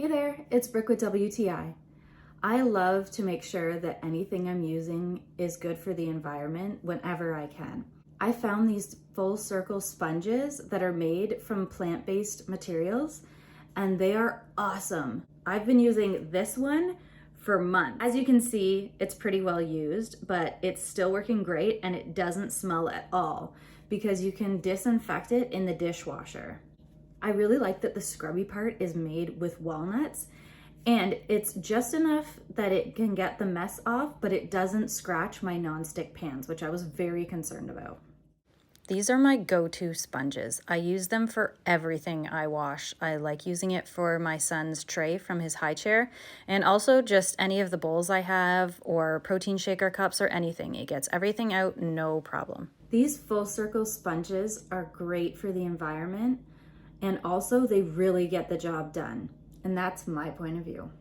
Hey there, it's Brooke with WTI. I love to make sure that anything I'm using is good for the environment whenever I can. I found these full circle sponges that are made from plant-based materials and they are awesome. I've been using this one for months. As you can see, it's pretty well used, but it's still working great and it doesn't smell at all because you can disinfect it in the dishwasher. I really like that the scrubby part is made with walnuts and it's just enough that it can get the mess off, but it doesn't scratch my nonstick pans, which I was very concerned about. These are my go-to sponges. I use them for everything I wash. I like using it for my son's tray from his high chair and also just any of the bowls I have or protein shaker cups or anything. It gets everything out, no problem. These full circle sponges are great for the environment and also they really get the job done. And that's my point of view.